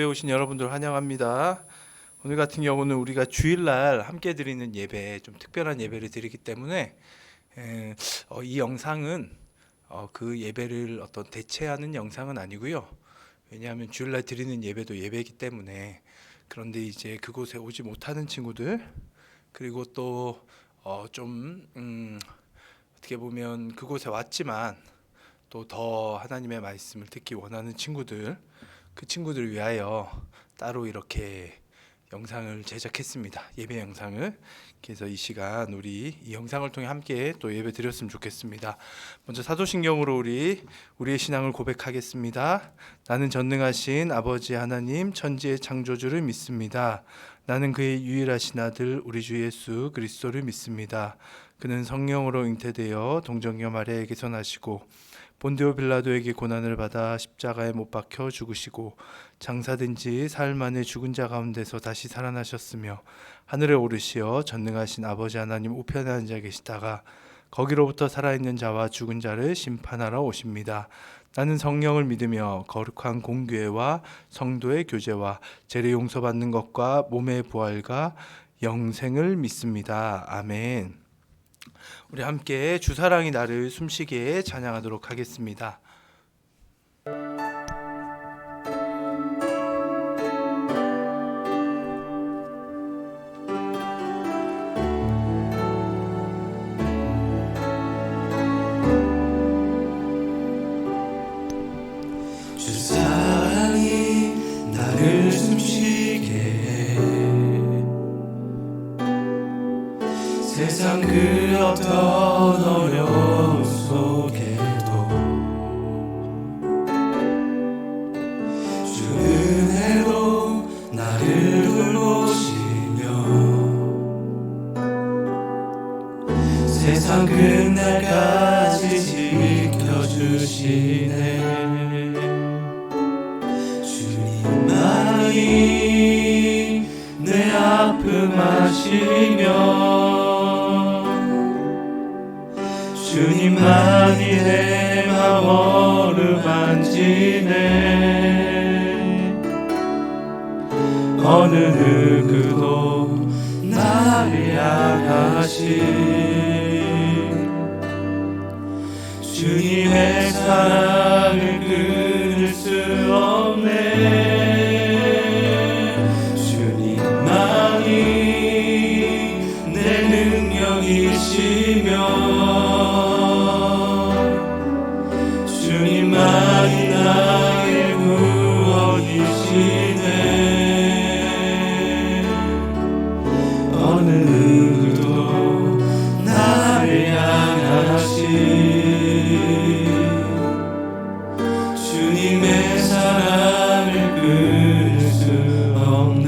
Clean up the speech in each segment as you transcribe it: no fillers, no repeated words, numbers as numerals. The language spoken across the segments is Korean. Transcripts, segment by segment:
오신 여러분들 환영합니다. 오늘 같은 경우는 우리가 주일날 함께 드리는 예배, 좀 특별한 예배를 드리기 때문에 이 영상은 그 예배를 어떤 대체하는 영상은 아니고요. 왜냐하면 주일날 드리는 예배도 예배이기 때문에. 그런데 이제 그곳에 오지 못하는 친구들, 그리고 또 어떻게 보면 그곳에 왔지만 또 더 하나님의 말씀을 듣기 원하는 친구들, 그 친구들을 위하여 따로 이렇게 영상을 제작했습니다. 예배 영상을. 그래서 이 시간 우리 이 영상을 통해 함께 또 예배 드렸으면 좋겠습니다. 먼저 사도신경으로 우리의 신앙을 고백하겠습니다. 나는 전능하신 아버지 하나님 천지의 창조주를 믿습니다. 나는 그의 유일하신 아들 우리 주 예수 그리스도를 믿습니다. 그는 성령으로 잉태되어 동정녀 마리아에게서 나시고 본디오 빌라도에게 고난을 받아 십자가에 못 박혀 죽으시고 장사된 지 사흘 만에 죽은 자 가운데서 다시 살아나셨으며 하늘에 오르시어 전능하신 아버지 하나님 우편에 앉아 계시다가 거기로부터 살아있는 자와 죽은 자를 심판하러 오십니다. 나는 성령을 믿으며 거룩한 공교회와 성도의 교제와 죄를 용서받는 것과 몸의 부활과 영생을 믿습니다. 아멘. 우리 함께 주사랑이 나를 숨쉬게 찬양하도록 하겠습니다. 주사랑이 나를 숨쉬게 해 세상 그 어떤 어려움 속에도 주 은혜로 나를 돌보시며 세상 끝날까지 지켜주시네. 주님만이 내 아픔 아시며 주님만이 내 맘 어루만지네. 어느 누구도 나를 향하신 주님의 사랑을 끊을 수 없네. 주님만이 내 능력이시며 주님만이 나의 구원이시네. 어느 누구도 나를 향하신 주님의 사랑을 끊을 수 없네.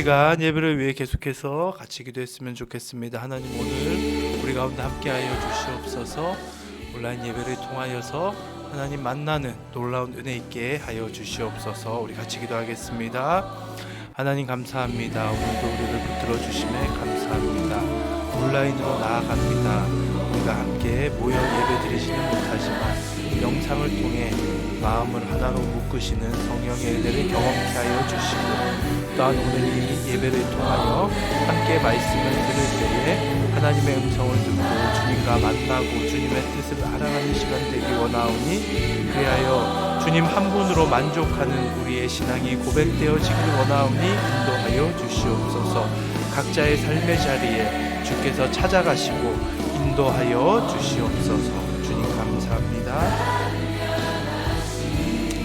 시간 예배를 위해 계속해서 같이 기도했으면 좋겠습니다. 하나님, 오늘 우리 가운데 함께하여 주시옵소서. 온라인 예배를 통하여서 하나님 만나는 놀라운 은혜 있게 하여 주시옵소서. 우리 같이 기도하겠습니다. 하나님 감사합니다. 오늘도 우리를 붙들어 주심에 감사합니다. 온라인으로 나아갑니다. 우리가 함께 모여 예배 드리지는 못하지만 영상을 통해 마음을 하나로 묶으시는 성령의 은혜를 경험케 하여 주시고, 또한 오늘 이 예배를 통하여 함께 말씀을 들을 때에 하나님의 음성을 듣고 주님과 만나고 주님의 뜻을 알아가는 시간 되기 원하오니, 그리하여 주님 한 분으로 만족하는 우리의 신앙이 고백되어지길 원하오니 인도하여 주시옵소서. 각자의 삶의 자리에 주께서 찾아가시고 인도하여 주시옵소서. 주님 감사합니다.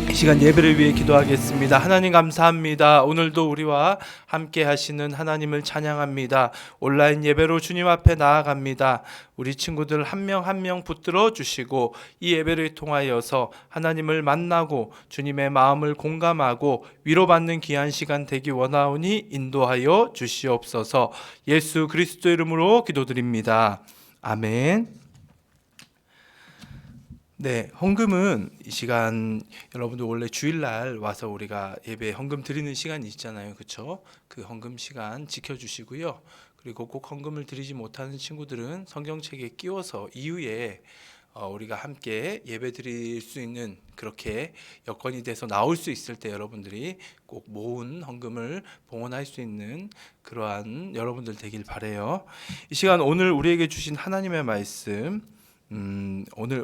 이 시간 예배를 위해 기도하겠습니다. 하나님 감사합니다. 오늘도 우리와 함께 하시는 하나님을 찬양합니다. 온라인 예배로 주님 앞에 나아갑니다. 우리 친구들 한 명 한 명 붙들어 주시고 이 예배를 통하여서 하나님을 만나고 주님의 마음을 공감하고 위로받는 귀한 시간 되기 원하오니 인도하여 주시옵소서. 예수 그리스도 이름으로 기도드립니다. 아멘. 네, 헌금은 이 시간 여러분들 원래 주일날 와서 우리가 예배 헌금 드리는 시간이 있잖아요, 그렇죠? 그 헌금 시간 지켜주시고요. 그리고 꼭 헌금을 드리지 못하는 친구들은 성경책에 끼워서 이후에 우리가 함께 예배 드릴 수 있는 그렇게 여건이 돼서 나올 수 있을 때 여러분들이 꼭 모은 헌금을 봉헌할 수 있는 그러한 여러분들 되길 바라요. 이 시간 오늘 우리에게 주신 하나님의 말씀,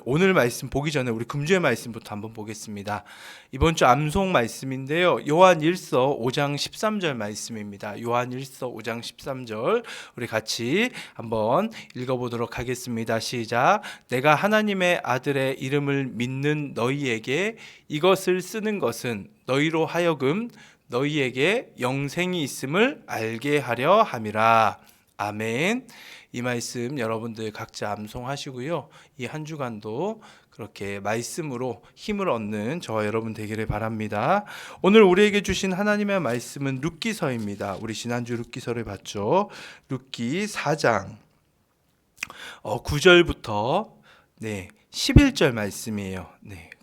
오늘 말씀 보기 전에 우리 금주의 말씀부터 한번 보겠습니다. 이번 주 암송 말씀인데요, 요한일서 5장 13절 말씀입니다. 요한일서 5장 13절 우리 같이 한번 읽어보도록 하겠습니다. 시작. 내가 하나님의 아들의 이름을 믿는 너희에게 이것을 쓰는 것은 너희로 하여금 너희에게 영생이 있음을 알게 하려 함이라. 아멘. 이 말씀 여러분들 각자 암송하시고요. 이 한 주간도 그렇게 말씀으로 힘을 얻는 저와 여러분 되기를 바랍니다. 오늘 우리에게 주신 하나님의 말씀은 룻기서입니다. 우리 지난주 룻기서를 봤죠. 룻기 4장 9절부터 11절 말씀이에요.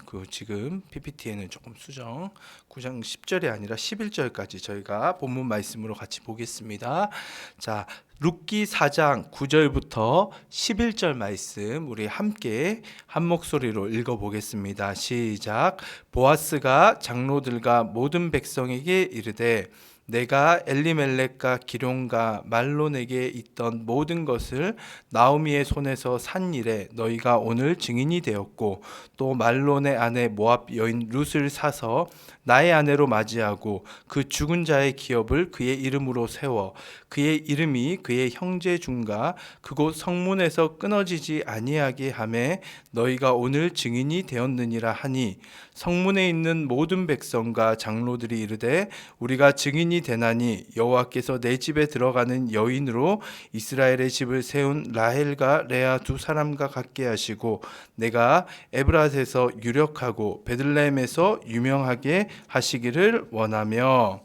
그 지금 PPT에는 조금 수정 9장 10절이 아니라 11절까지 저희가 본문 말씀으로 같이 보겠습니다. 자, 룻기 4장 9절부터 11절 말씀 우리 함께 한 목소리로 읽어보겠습니다. 시작. 보아스가 장로들과 모든 백성에게 이르되 내가 엘리멜렉과 기런과 말론에게 있던 모든 것을 나오미의 손에서 산 일에 너희가 오늘 증인이 되었고, 또 말론의 아내 모압 여인 룻을 사서 나의 아내로 맞이하고 그 죽은 자의 기업을 그의 이름으로 세워 그의 이름이 그의 형제 중과 그곳 성문에서 끊어지지 아니하게 하매 너희가 오늘 증인이 되었느니라 하니, 성문에 있는 모든 백성과 장로들이 이르되 우리가 증인이 되나니 여호와께서 내 집에 들어가는 여인으로 이스라엘의 집을 세운 라헬과 레아 두 사람과 같게 하시고 내가 에브랏에서 유력하고 베들레헴에서 유명하게 하시기를 원하며.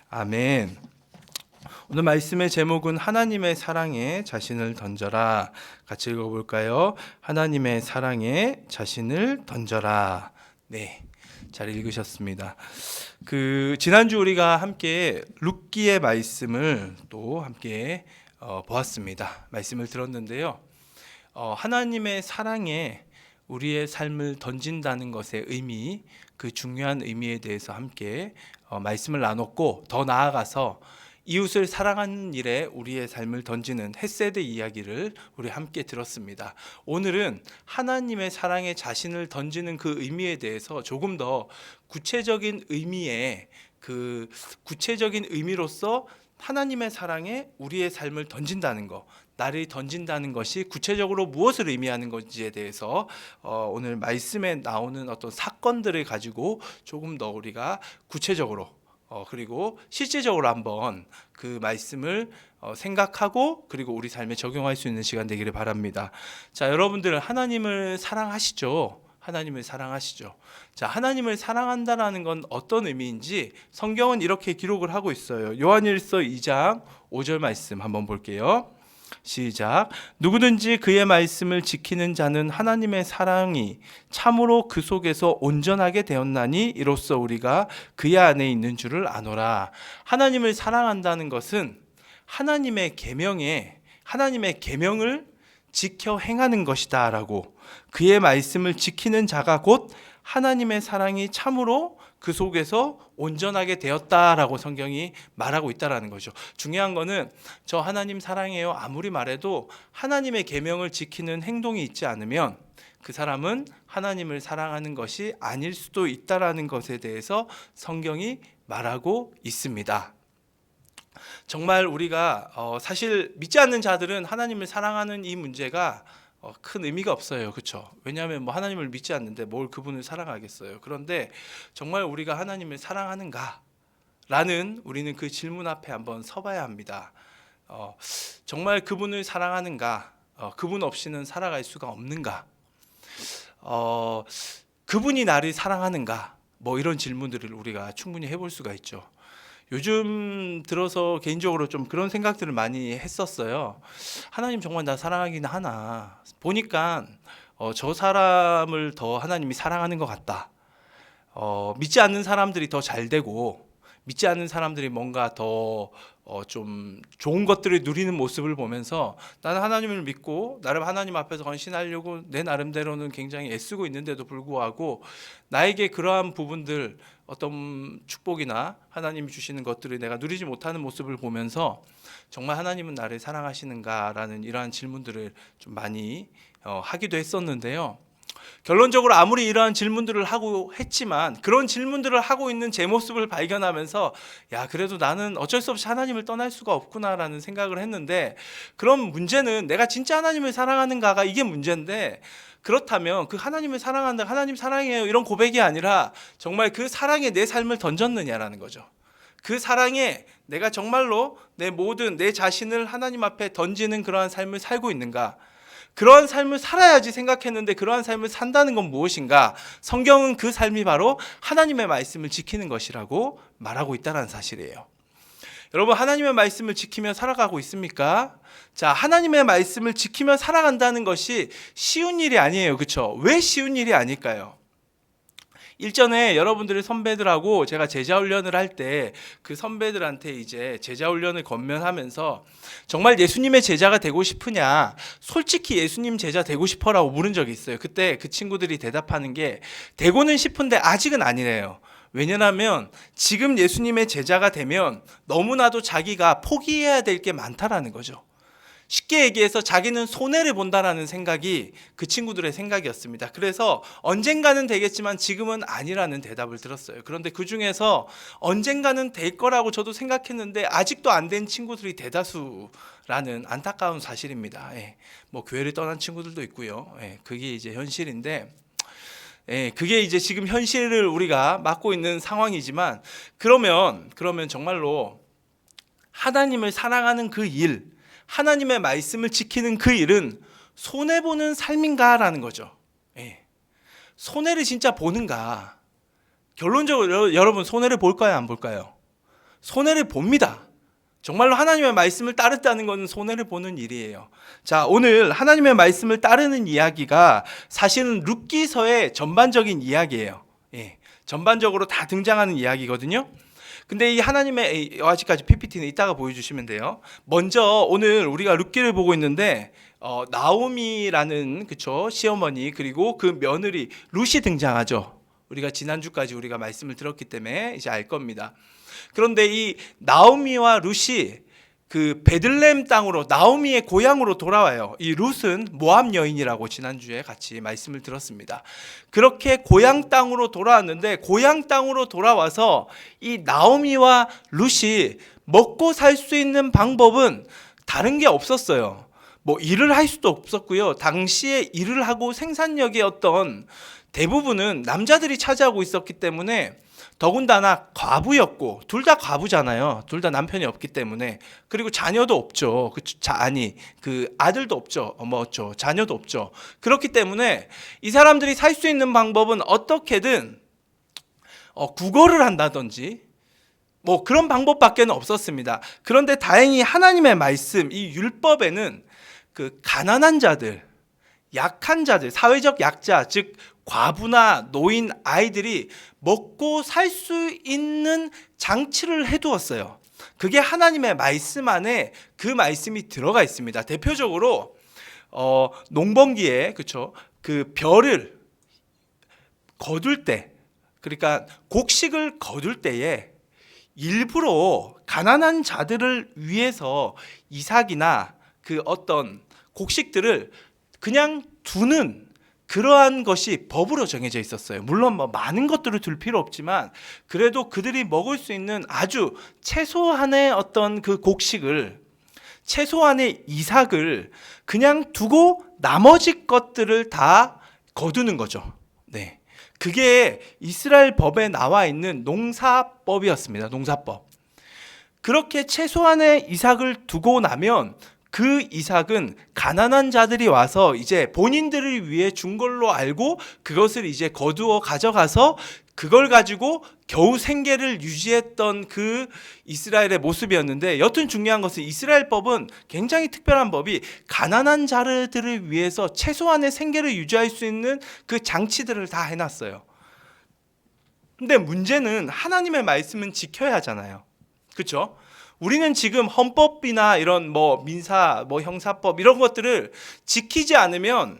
아멘. 오늘 말씀의 제목은 하나님의 사랑에 자신을 던져라. 같이 읽어볼까요? 하나님의 사랑에 자신을 던져라. 잘 읽으셨습니다. 지난주 우리가 함께 룻기의 말씀을 또 함께 보았습니다. 말씀을 들었는데요, 하나님의 사랑에 우리의 삶을 던진다는 것의 의미, 그 중요한 의미에 대해서 함께 말씀을 나눴고, 더 나아가서 이웃을 사랑하는 일에 우리의 삶을 던지는 헤세드 이야기를 우리 함께 들었습니다. 오늘은 하나님의 사랑에 자신을 던지는 그 의미에 대해서 조금 더 구체적인 의미의 구체적인 의미로서 하나님의 사랑에 우리의 삶을 던진다는 것, 나를 던진다는 것이 구체적으로 무엇을 의미하는 건지에 대해서 오늘 말씀에 나오는 어떤 사건들을 가지고 조금 더 우리가 구체적으로 그리고 실제적으로 한번 그 말씀을 생각하고 그리고 우리 삶에 적용할 수 있는 시간 되기를 바랍니다. 자, 여러분들은 하나님을 사랑하시죠? 하나님을 사랑하시죠. 자, 하나님을 사랑한다라는 건 어떤 의미인지 성경은 이렇게 기록을 하고 있어요. 요한일서 2장 5절 말씀 한번 볼게요. 시작. 누구든지 그의 말씀을 지키는 자는 하나님의 사랑이 참으로 그 속에서 온전하게 되었나니 이로써 우리가 그의 안에 있는 줄을 아노라. 하나님을 사랑한다는 것은 하나님의 계명을 지켜 행하는 것이다라고, 그의 말씀을 지키는 자가 곧 하나님의 사랑이 참으로 그 속에서 온전하게 되었다라고 성경이 말하고 있다라는 거죠. 중요한 거는 저 하나님 사랑해요 아무리 말해도 하나님의 계명을 지키는 행동이 있지 않으면 그 사람은 하나님을 사랑하는 것이 아닐 수도 있다라는 것에 대해서 성경이 말하고 있습니다. 정말 우리가 사실 믿지 않는 자들은 하나님을 사랑하는 이 문제가 큰 의미가 없어요. 그렇죠? 왜냐하면 뭐 하나님을 믿지 않는데 뭘 그분을 사랑하겠어요. 그런데 정말 우리가 하나님을 사랑하는가? 라는 우리는 그 질문 앞에 한번 서봐야 합니다. 정말 그분을 사랑하는가? 그분 없이는 살아갈 수가 없는가? 그분이 나를 사랑하는가? 뭐 이런 질문들을 우리가 충분히 해볼 수가 있죠. 요즘 들어서 개인적으로 좀 그런 생각들을 많이 했었어요. 하나님 정말 나 사랑하긴 하나. 보니까 저 사람을 더 하나님이 사랑하는 것 같다. 믿지 않는 사람들이 더 잘 되고 믿지 않는 사람들이 뭔가 더 좀 좋은 것들을 누리는 모습을 보면서 나는 하나님을 믿고 나름 하나님 앞에서 헌신하려고 내 나름대로는 굉장히 애쓰고 있는데도 불구하고 나에게 그러한 부분들, 어떤 축복이나 하나님이 주시는 것들을 내가 누리지 못하는 모습을 보면서 정말 하나님은 나를 사랑하시는가라는 이러한 질문들을 좀 많이 하기도 했었는데요. 결론적으로 아무리 이러한 질문들을 하고 했지만 그런 질문들을 하고 있는 제 모습을 발견하면서 야, 그래도 나는 어쩔 수 없이 하나님을 떠날 수가 없구나라는 생각을 했는데, 그럼 문제는 내가 진짜 하나님을 사랑하는가가 이게 문제인데, 그렇다면 그 하나님을 사랑한다, 하나님 사랑해요 이런 고백이 아니라 정말 그 사랑에 내 삶을 던졌느냐라는 거죠. 그 사랑에 내가 정말로 내 모든 내 자신을 하나님 앞에 던지는 그러한 삶을 살고 있는가? 그러한 삶을 살아야지 생각했는데 그러한 삶을 산다는 건 무엇인가? 성경은 그 삶이 바로 하나님의 말씀을 지키는 것이라고 말하고 있다는 사실이에요. 여러분, 하나님의 말씀을 지키며 살아가고 있습니까? 자, 하나님의 말씀을 지키며 살아간다는 것이 쉬운 일이 아니에요. 그렇죠? 왜 쉬운 일이 아닐까요? 일전에 여러분들의 선배들하고 제가 제자 훈련을 할 때 그 선배들한테 이제 제자 훈련을 건면하면서 정말 예수님의 제자가 되고 싶으냐, 솔직히 예수님 제자 되고 싶어라고 물은 적이 있어요. 그때 그 친구들이 대답하는 게 되고는 싶은데 아직은 아니래요. 왜냐하면 지금 예수님의 제자가 되면 너무나도 자기가 포기해야 될 게 많다라는 거죠. 쉽게 얘기해서 자기는 손해를 본다라는 생각이 그 친구들의 생각이었습니다. 그래서 언젠가는 되겠지만 지금은 아니라는 대답을 들었어요. 그런데 그 중에서 언젠가는 될 거라고 저도 생각했는데 아직도 안 된 친구들이 대다수라는 안타까운 사실입니다. 뭐 교회를 떠난 친구들도 있고요. 그게 이제 현실인데, 그게 이제 지금 현실을 우리가 맞고 있는 상황이지만, 그러면 정말로 하나님을 사랑하는 그 일, 하나님의 말씀을 지키는 그 일은 손해보는 삶인가라는 거죠. 손해를 진짜 보는가? 결론적으로 여러분, 손해를 볼까요, 안 볼까요? 손해를 봅니다. 정말로 하나님의 말씀을 따른다는 것은 손해를 보는 일이에요. 자, 오늘 하나님의 말씀을 따르는 이야기가 사실은 룻기서의 전반적인 이야기예요. 전반적으로 다 등장하는 이야기거든요. 근데 이 하나님의, 아직까지 PPT는 이따가 보여주시면 돼요. 먼저 오늘 우리가 룻기를 보고 있는데 나오미라는, 그쵸, 시어머니, 그리고 그 며느리 룻이 등장하죠. 우리가 지난주까지 우리가 말씀을 들었기 때문에 이제 알 겁니다. 그런데 이 나오미와 룻이 그 베들레헴 땅으로, 나오미의 고향으로 돌아와요. 이 룻은 모압 여인이라고 지난주에 같이 말씀을 들었습니다. 그렇게 고향 땅으로 돌아왔는데, 고향 땅으로 돌아와서 이 나오미와 룻이 먹고 살 수 있는 방법은 다른 게 없었어요. 뭐 일을 할 수도 없었고요. 당시에 일을 하고 생산력의 어떤 대부분은 남자들이 차지하고 있었기 때문에 더군다나 과부였고, 둘 다 과부잖아요. 둘 다 남편이 없기 때문에. 그리고 자녀도 없죠. 그 아들도 없죠. 자녀도 없죠. 그렇기 때문에 이 사람들이 살 수 있는 방법은 어떻게든 구걸을 한다든지 그런 방법밖에는 없었습니다. 그런데 다행히 하나님의 말씀, 이 율법에는 그 가난한 자들, 약한 자들, 사회적 약자, 즉 과부나 노인, 아이들이 먹고 살 수 있는 장치를 해두었어요. 그게 하나님의 말씀 안에 그 말씀이 들어가 있습니다. 대표적으로 농번기에 그 벼를 거둘 때, 그러니까 곡식을 거둘 때에 일부러 가난한 자들을 위해서 이삭이나 그 어떤 곡식들을 그냥 두는 그러한 것이 법으로 정해져 있었어요. 물론 많은 것들을 둘 필요 없지만 그래도 그들이 먹을 수 있는 아주 최소한의 어떤 그 곡식을, 최소한의 이삭을 그냥 두고 나머지 것들을 다 거두는 거죠. 네. 그게 이스라엘 법에 나와 있는 농사법이었습니다. 농사법. 그렇게 최소한의 이삭을 두고 나면 그 이삭은 가난한 자들이 와서 이제 본인들을 위해 준 걸로 알고 그것을 이제 거두어 가져가서 그걸 가지고 겨우 생계를 유지했던 그 이스라엘의 모습이었는데, 여튼 중요한 것은 이스라엘 법은 굉장히 특별한 법이 가난한 자들을 위해서 최소한의 생계를 유지할 수 있는 그 장치들을 다 해놨어요. 근데 문제는 하나님의 말씀은 지켜야 하잖아요. 그렇죠? 우리는 지금 헌법이나 이런 민사, 형사법 이런 것들을 지키지 않으면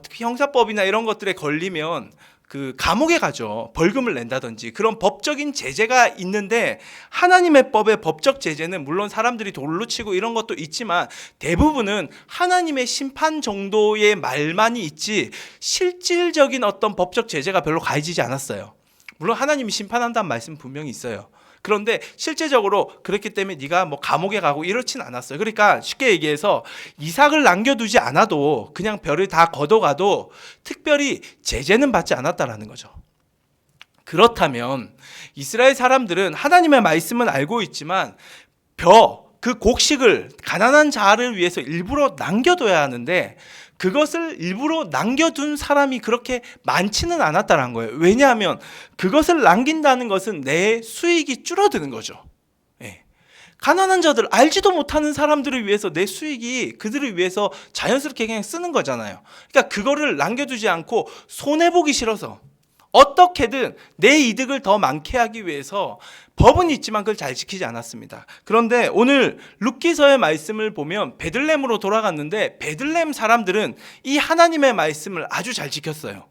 특히 형사법이나 이런 것들에 걸리면 그 감옥에 가죠. 벌금을 낸다든지 그런 법적인 제재가 있는데, 하나님의 법의 법적 제재는 물론 사람들이 돌로 치고 이런 것도 있지만 대부분은 하나님의 심판 정도의 말만이 있지 실질적인 어떤 법적 제재가 별로 가해지지 않았어요. 물론 하나님이 심판한다는 말씀 분명히 있어요. 그런데 실제적으로 그렇기 때문에 네가 감옥에 가고 이렇진 않았어요. 그러니까 쉽게 얘기해서 이삭을 남겨두지 않아도 그냥 벼를 다 걷어가도 특별히 제재는 받지 않았다라는 거죠. 그렇다면 이스라엘 사람들은 하나님의 말씀은 알고 있지만 그 곡식을 가난한 자를 위해서 일부러 남겨둬야 하는데 그것을 일부러 남겨둔 사람이 그렇게 많지는 않았다는 거예요. 왜냐하면 그것을 남긴다는 것은 내 수익이 줄어드는 거죠. 예. 가난한 자들, 알지도 못하는 사람들을 위해서 내 수익이 그들을 위해서 자연스럽게 그냥 쓰는 거잖아요. 그러니까 그거를 남겨두지 않고 손해보기 싫어서 어떻게든 내 이득을 더 많게 하기 위해서 법은 있지만 그걸 잘 지키지 않았습니다. 그런데 오늘 룻기서의 말씀을 보면 베들레헴으로 돌아갔는데 베들레헴 사람들은 이 하나님의 말씀을 아주 잘 지켰어요.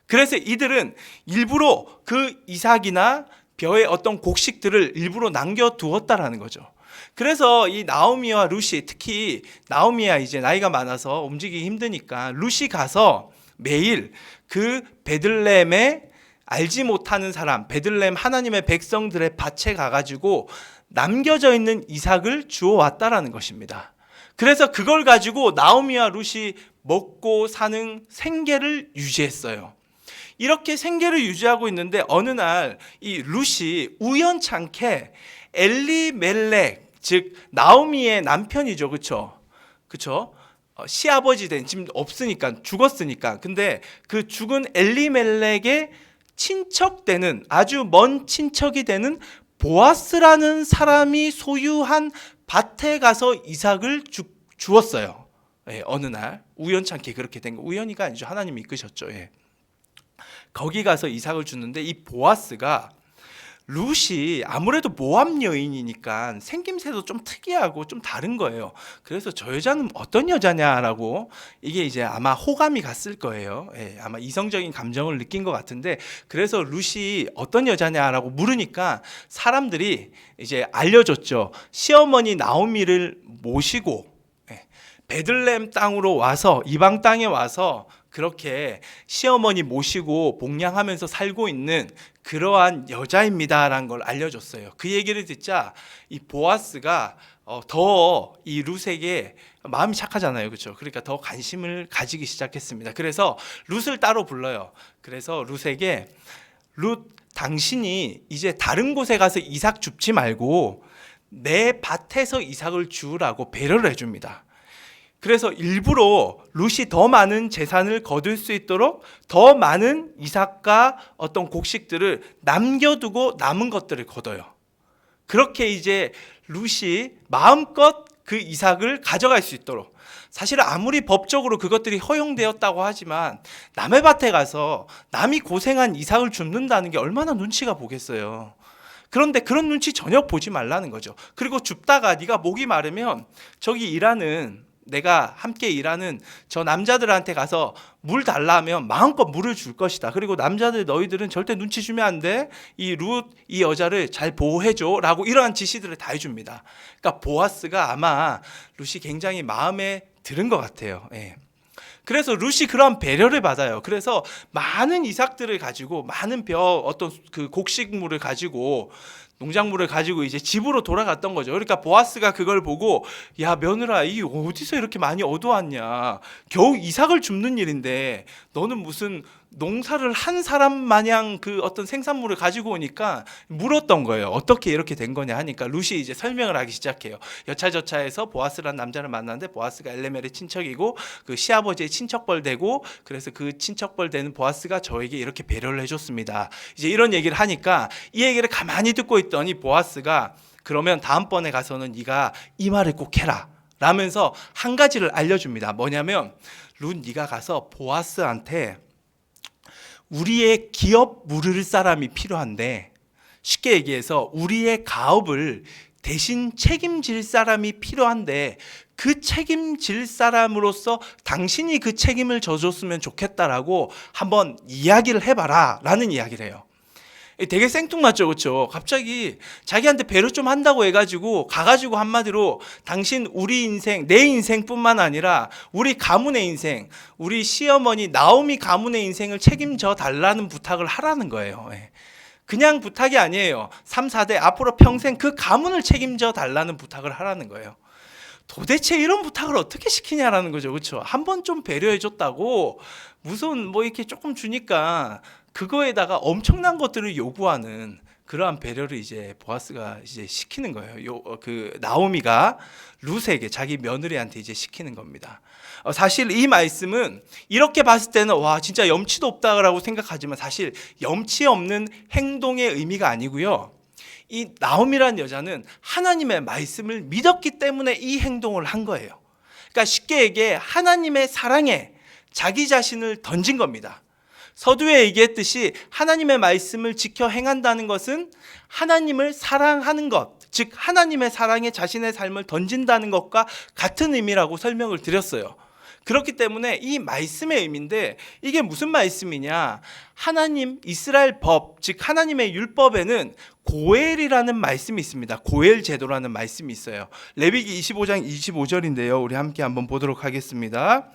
그래서 이들은 일부러 그 이삭이나 벼의 어떤 곡식들을 일부러 남겨두었다라는 거죠. 그래서 이 나오미와 룻이, 특히 나오미야 이제 나이가 많아서 움직이기 힘드니까 룻이 가서 매일 그 베들레헴에 알지 못하는 사람, 베들레헴 하나님의 백성들의 밭에 가가지고 남겨져 있는 이삭을 주워왔다라는 것입니다. 그래서 그걸 가지고 나오미와 룻이 먹고 사는 생계를 유지했어요. 이렇게 생계를 유지하고 있는데 어느 날 이 룻이 우연찮게 엘리멜렉, 즉 나오미의 남편이죠. 그렇죠? 시아버지 된, 지금 없으니까, 죽었으니까. 근데 그 죽은 엘리멜렉의 친척되는, 아주 먼 친척이 되는 보아스라는 사람이 소유한 밭에 가서 이삭을 주었어요. 예, 어느 날 우연찮게 그렇게 된 거. 우연히가 아니죠. 하나님이 이끄셨죠. 예. 거기 가서 이삭을 주는데 이 보아스가, 룻이 아무래도 모압 여인이니까 생김새도 좀 특이하고 좀 다른 거예요. 그래서 저 여자는 어떤 여자냐라고, 이게 이제 아마 호감이 갔을 거예요. 예, 아마 이성적인 감정을 느낀 것 같은데, 그래서 룻이 어떤 여자냐라고 물으니까 사람들이 이제 알려줬죠. 시어머니 나오미를 모시고 베들레헴 땅으로 와서, 이방 땅에 와서 그렇게 시어머니 모시고 복양하면서 살고 있는 그러한 여자입니다라는 걸 알려줬어요. 그 얘기를 듣자 이 보아스가 더 이 룻에게, 마음이 착하잖아요, 그렇죠? 그러니까 더 관심을 가지기 시작했습니다. 그래서 룻을 따로 불러요. 그래서 룻에게 룻 당신이 이제 다른 곳에 가서 이삭 줍지 말고 내 밭에서 이삭을 주우라고 배려를 해줍니다. 그래서 일부러 룻이 더 많은 재산을 거둘 수 있도록 더 많은 이삭과 어떤 곡식들을 남겨두고 남은 것들을 거둬요. 그렇게 이제 룻이 마음껏 그 이삭을 가져갈 수 있도록. 사실 아무리 법적으로 그것들이 허용되었다고 하지만 남의 밭에 가서 남이 고생한 이삭을 줍는다는 게 얼마나 눈치가 보겠어요. 그런데 그런 눈치 전혀 보지 말라는 거죠. 그리고 줍다가 네가 목이 마르면 저기 내가 함께 일하는 저 남자들한테 가서 물 달라 하면 마음껏 물을 줄 것이다. 그리고 남자들 너희들은 절대 눈치 주면 안 돼. 이 여자를 잘 보호해줘 라고 이러한 지시들을 다 해줍니다. 그러니까 보아스가 아마 룻이 굉장히 마음에 들은 것 같아요. 예. 그래서 룻이 그런 배려를 받아요. 그래서 많은 이삭들을 가지고 많은 어떤 그 곡식물을 가지고 농작물을 가지고 이제 집으로 돌아갔던 거죠. 그러니까 보아스가 그걸 보고 야 며느라 이 어디서 이렇게 많이 얻어왔냐. 겨우 이삭을 줍는 일인데 너는 무슨 농사를 한 사람 마냥 그 어떤 생산물을 가지고 오니까 물었던 거예요. 어떻게 이렇게 된 거냐 하니까 룻이 이제 설명을 하기 시작해요. 여차저차해서 보아스라는 남자를 만났는데 보아스가 엘레멜의 친척이고 그 시아버지의 친척벌 되고 그래서 그 친척벌 되는 보아스가 저에게 이렇게 배려를 해줬습니다. 이제 이런 얘기를 하니까 이 얘기를 가만히 듣고 있더니 보아스가 그러면 다음번에 가서는 네가 이 말을 꼭 해라 라면서 한 가지를 알려줍니다. 뭐냐면 룻 네가 가서 보아스한테 우리의 기업 물을 사람이 필요한데 쉽게 얘기해서 우리의 가업을 대신 책임질 사람이 필요한데 그 책임질 사람으로서 당신이 그 책임을 져줬으면 좋겠다라고 한번 이야기를 해봐라 라는 이야기를 해요. 되게 생뚱맞죠, 그렇죠? 갑자기 자기한테 배려 좀 한다고 해가지고 가가지고 한마디로 당신 우리 인생, 내 인생뿐만 아니라 우리 가문의 인생, 우리 시어머니 나오미 가문의 인생을 책임져 달라는 부탁을 하라는 거예요. 그냥 부탁이 아니에요. 3, 4대 앞으로 평생 그 가문을 책임져 달라는 부탁을 하라는 거예요. 도대체 이런 부탁을 어떻게 시키냐라는 거죠, 그렇죠? 한번 좀 배려해줬다고 무슨 뭐 이렇게 조금 주니까 그거에다가 엄청난 것들을 요구하는 그러한 배려를 이제 보아스가 이제 시키는 거예요. 그 나오미가 룻에게 자기 며느리한테 이제 시키는 겁니다. 사실 이 말씀은 이렇게 봤을 때는 와 진짜 염치도 없다라고 생각하지만 사실 염치 없는 행동의 의미가 아니고요. 이 나오미라는 여자는 하나님의 말씀을 믿었기 때문에 이 행동을 한 거예요. 그러니까 쉽게 얘기해 하나님의 사랑에 자기 자신을 던진 겁니다. 서두에 얘기했듯이 하나님의 말씀을 지켜 행한다는 것은 하나님을 사랑하는 것, 즉 하나님의 사랑에 자신의 삶을 던진다는 것과 같은 의미라고 설명을 드렸어요. 그렇기 때문에 이 말씀의 의미인데 이게 무슨 말씀이냐? 하나님 이스라엘 법, 즉 하나님의 율법에는 고엘이라는 말씀이 있습니다. 고엘 제도라는 말씀이 있어요. 레위기 25장 25절인데요. 우리 함께 한번 보도록 하겠습니다.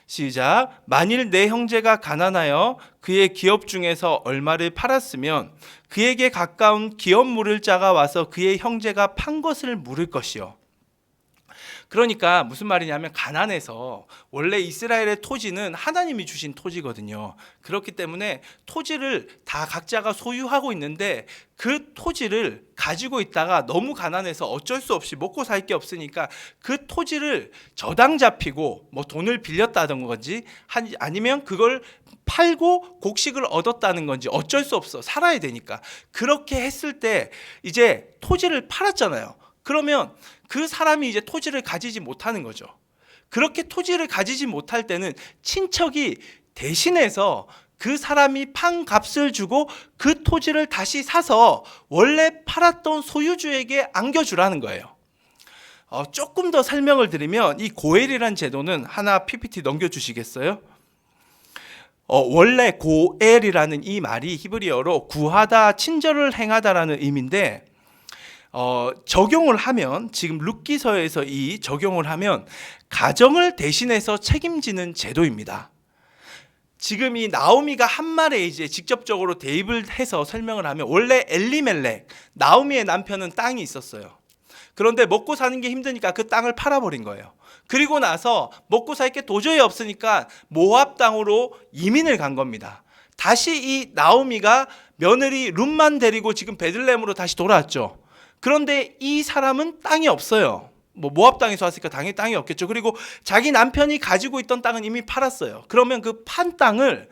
시작. 만일 내 형제가 가난하여 그의 기업 중에서 얼마를 팔았으면 그에게 가까운 기업 물을 자가 와서 그의 형제가 판 것을 물을 것이요. 그러니까 무슨 말이냐면 가난해서 원래 이스라엘의 토지는 하나님이 주신 토지거든요. 그렇기 때문에 토지를 다 각자가 소유하고 있는데 그 토지를 가지고 있다가 너무 가난해서 어쩔 수 없이 먹고 살 게 없으니까 그 토지를 저당 잡히고 뭐 돈을 빌렸다던 건지 아니면 그걸 팔고 곡식을 얻었다는 건지 어쩔 수 없어 살아야 되니까 그렇게 했을 때 이제 토지를 팔았잖아요. 그러면 그 사람이 이제 토지를 가지지 못하는 거죠. 그렇게 토지를 가지지 못할 때는 친척이 대신해서 그 사람이 판 값을 주고 그 토지를 다시 사서 원래 팔았던 소유주에게 안겨주라는 거예요. 조금 더 설명을 드리면 이 고엘이란 제도는 하나 PPT 넘겨주시겠어요? 원래 고엘이라는 이 말이 히브리어로 구하다, 친절을 행하다라는 의미인데 적용을 하면 지금 룻기서에서 이 적용을 하면 가정을 대신해서 책임지는 제도입니다. 지금 이 나오미가 한 말에 이제 직접적으로 대입을 해서 설명을 하면 원래 엘리멜렉 나오미의 남편은 땅이 있었어요. 그런데 먹고 사는 게 힘드니까 그 땅을 팔아버린 거예요. 그리고 나서 먹고 살 게 도저히 없으니까 모압 땅으로 이민을 간 겁니다. 다시 이 나오미가 며느리 룻만 데리고 지금 베들레헴으로 다시 돌아왔죠. 그런데 이 사람은 땅이 없어요. 뭐 모압 땅에서 왔으니까 당연히 땅이 없겠죠. 그리고 자기 남편이 가지고 있던 땅은 이미 팔았어요. 그러면 그 판 땅을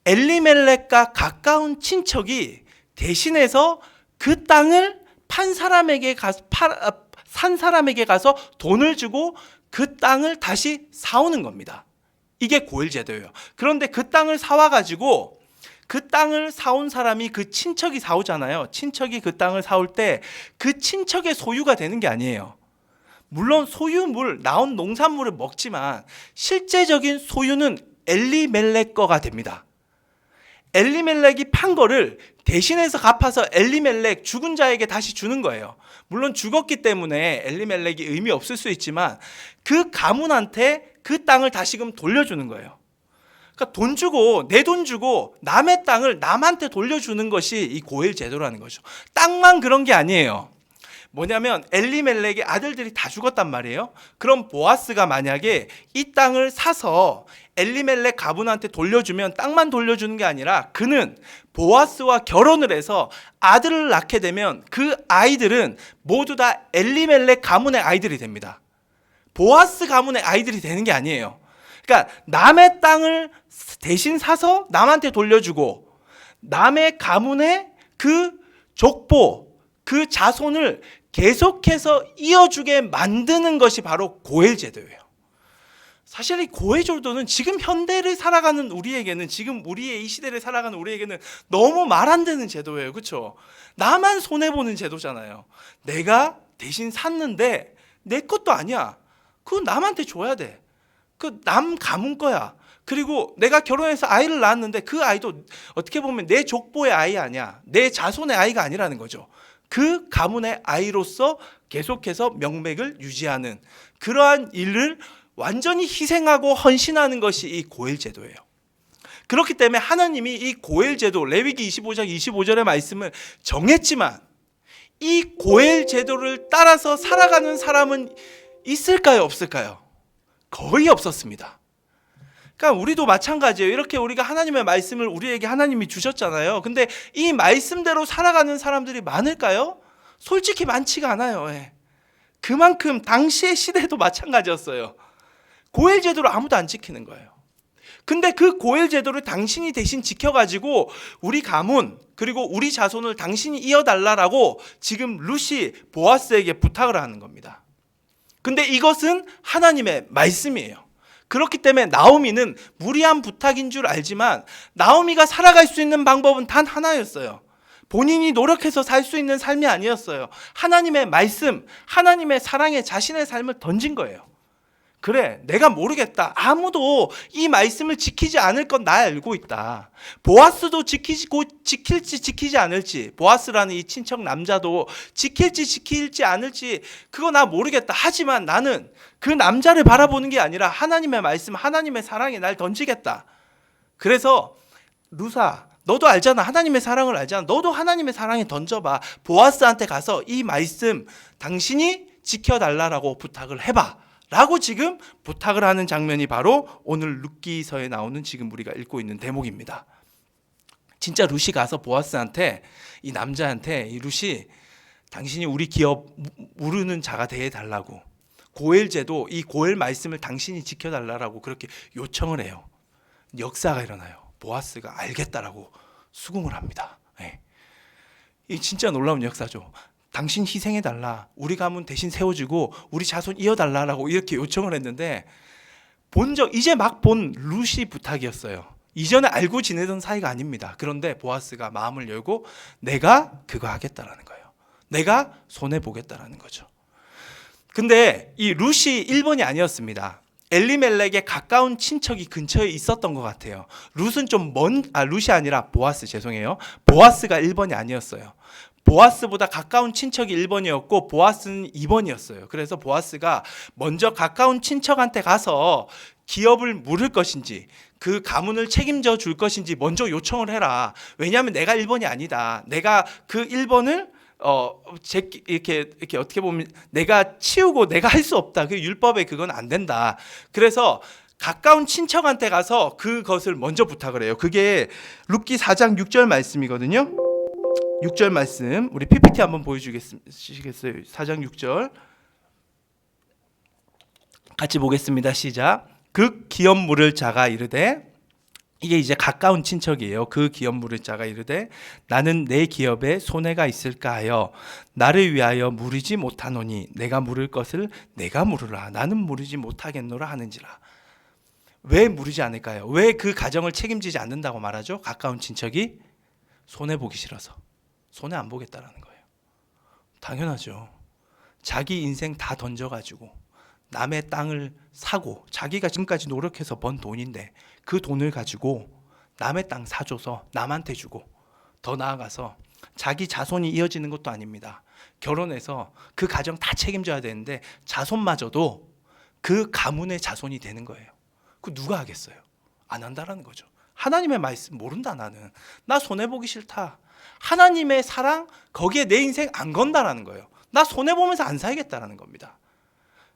엘리멜렉과 가까운 친척이 대신해서 그 땅을 산 사람에게 가서 돈을 주고 그 땅을 다시 사오는 겁니다. 이게 고엘 제도예요. 그런데 그 땅을 사와 가지고 그 땅을 사온 사람이 그 친척이 사오잖아요. 친척이 그 땅을 사올 때 그 친척의 소유가 되는 게 아니에요. 물론 소유물, 나온 농산물을 먹지만 실제적인 소유는 엘리멜렉 거가 됩니다. 엘리멜렉이 판 거를 대신해서 갚아서 엘리멜렉 죽은 자에게 다시 주는 거예요. 물론 죽었기 때문에 엘리멜렉이 의미 없을 수 있지만 그 가문한테 그 땅을 다시금 돌려주는 거예요. 그러니까 돈 주고, 내 돈 주고 남의 땅을 남한테 돌려주는 것이 이 고엘 제도라는 거죠. 땅만 그런 게 아니에요. 뭐냐면 엘리멜렉의 아들들이 다 죽었단 말이에요. 그럼 보아스가 만약에 이 땅을 사서 엘리멜렉 가문한테 돌려주면 땅만 돌려주는 게 아니라 그는 보아스와 결혼을 해서 아들을 낳게 되면 그 아이들은 모두 다 엘리멜렉 가문의 아이들이 됩니다. 보아스 가문의 아이들이 되는 게 아니에요. 그러니까 남의 땅을 대신 사서 남한테 돌려주고 남의 가문의 그 족보, 그 자손을 계속해서 이어주게 만드는 것이 바로 고엘 제도예요. 사실 이 고엘 제도는 지금 현대를 살아가는 우리에게는, 지금 우리의 이 시대를 살아가는 우리에게는 너무 말 안 되는 제도예요. 그렇죠? 나만 손해보는 제도잖아요. 내가 대신 샀는데 내 것도 아니야. 그건 남한테 줘야 돼. 그 남 가문 거야. 그리고 내가 결혼해서 아이를 낳았는데 그 아이도 어떻게 보면 내 족보의 아이 아니야. 내 자손의 아이가 아니라는 거죠. 그 가문의 아이로서 계속해서 명맥을 유지하는 그러한 일을 완전히 희생하고 헌신하는 것이 이 고엘 제도예요. 그렇기 때문에 하나님이 이 고엘 제도, 레위기 25장 25절의 말씀을 정했지만 이 고엘 제도를 따라서 살아가는 사람은 있을까요, 없을까요? 거의 없었습니다. 그러니까 우리도 마찬가지예요. 이렇게 우리가 하나님의 말씀을 우리에게 하나님이 주셨잖아요. 근데 이 말씀대로 살아가는 사람들이 많을까요? 솔직히 많지가 않아요. 그만큼 당시의 시대도 마찬가지였어요. 고엘 제도를 아무도 안 지키는 거예요. 근데 그 고엘 제도를 당신이 대신 지켜가지고 우리 가문 그리고 우리 자손을 당신이 이어달라라고 지금 룻이 보아스에게 부탁을 하는 겁니다. 근데 이것은 하나님의 말씀이에요. 그렇기 때문에 나오미는 무리한 부탁인 줄 알지만 나오미가 살아갈 수 있는 방법은 단 하나였어요. 본인이 노력해서 살 수 있는 삶이 아니었어요. 하나님의 말씀, 하나님의 사랑에 자신의 삶을 던진 거예요. 그래, 내가 모르겠다. 아무도 이 말씀을 지키지 않을 건 나 알고 있다. 보아스도 지킬지 지키지 않을지, 보아스라는 이 친척 남자도 지킬지 지킬지 않을지 그거 나 모르겠다. 하지만 나는 그 남자를 바라보는 게 아니라 하나님의 말씀, 하나님의 사랑에 날 던지겠다. 그래서 루사, 너도 알잖아. 하나님의 사랑을 알잖아. 너도 하나님의 사랑에 던져봐. 보아스한테 가서 이 말씀 당신이 지켜달라고 부탁을 해봐 라고 지금 부탁을 하는 장면이 바로 오늘 룻기서에 나오는 지금 우리가 읽고 있는 대목입니다. 진짜 룻이 가서 보아스한테, 이 남자한테, 이 룻이 당신이 우리 기업 무르는 자가 되어달라고, 고엘 제도, 이 고엘 말씀을 당신이 지켜달라고 그렇게 요청을 해요. 역사가 일어나요. 보아스가 알겠다라고 수긍을 합니다. 이 진짜 놀라운 역사죠. 당신 희생해달라. 우리 가문 대신 세워주고 우리 자손 이어달라라고 이렇게 요청을 했는데 이제 막 본 룻이 부탁이었어요. 이전에 알고 지내던 사이가 아닙니다. 그런데 보아스가 마음을 열고 내가 그거 하겠다라는 거예요. 내가 손해보겠다라는 거죠. 근데 이 룻이 1번이 아니었습니다. 엘리멜렉의 가까운 친척이 근처에 있었던 것 같아요. 룻이 아니라 보아스, 죄송해요. 보아스가 1번이 아니었어요. 보아스보다 가까운 친척이 1번이었고 보아스는 2번이었어요. 그래서 보아스가 먼저 가까운 친척한테 가서 기업을 물을 것인지 그 가문을 책임져 줄 것인지 먼저 요청을 해라. 왜냐하면 내가 1번이 아니다. 내가 그 1번을 이렇게 어떻게 보면 내가 치우고 내가 할 수 없다. 그 율법에 그건 안 된다. 그래서 가까운 친척한테 가서 그것을 먼저 부탁을 해요. 그게 룻기 4장 6절 말씀이거든요. 6절 말씀 우리 PPT 한번 보여주시겠어요? 4장 6절 같이 보겠습니다. 시작. 그 기업 물을 자가 이르되, 이게 이제 가까운 친척이에요. 그 기업 물을 자가 이르되 나는 내 기업에 손해가 있을까 하여 나를 위하여 물이지 못하노니 내가 물을 것을 내가 물으라. 나는 물이지 못하겠노라 하는지라. 왜 물으지 않을까요? 왜 그 가정을 책임지지 않는다고 말하죠? 가까운 친척이 손해 보기 싫어서. 손해 안 보겠다라는 거예요. 당연하죠. 자기 인생 다 던져가지고 남의 땅을 사고, 자기가 지금까지 노력해서 번 돈인데 그 돈을 가지고 남의 땅 사줘서 남한테 주고, 더 나아가서 자기 자손이 이어지는 것도 아닙니다. 결혼해서 그 가정 다 책임져야 되는데 자손마저도 그 가문의 자손이 되는 거예요. 그 누가 하겠어요? 안 한다라는 거죠. 하나님의 말씀 모른다 나는. 나 손해보기 싫다. 하나님의 사랑 거기에 내 인생 안 건다라는 거예요. 나 손해보면서 안 살겠다라는 겁니다.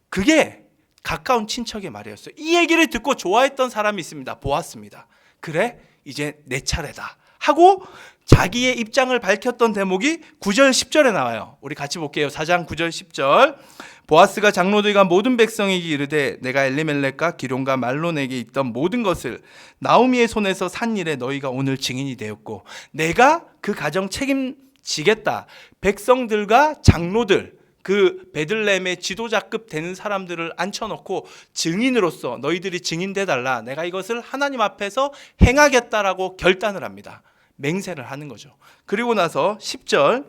그게 가까운 친척의 말이었어요. 이 얘기를 듣고 좋아했던 사람이 있습니다. 보았습니다. 그래 이제 내 차례다 하고 자기의 입장을 밝혔던 대목이 9절 10절에 나와요. 우리 같이 볼게요. 4장 9절 10절. 보아스가 장로들과 모든 백성에게 이르되 내가 엘리멜렉과 기론과 말론에게 있던 모든 것을 나오미의 손에서 산 일에 너희가 오늘 증인이 되었고 내가 그 가정 책임지겠다. 백성들과 장로들, 그 베들레헴의 지도자급 되는 사람들을 앉혀놓고 증인으로서 너희들이 증인돼 달라. 내가 이것을 하나님 앞에서 행하겠다라고 결단을 합니다. 맹세를 하는 거죠. 그리고 나서 10절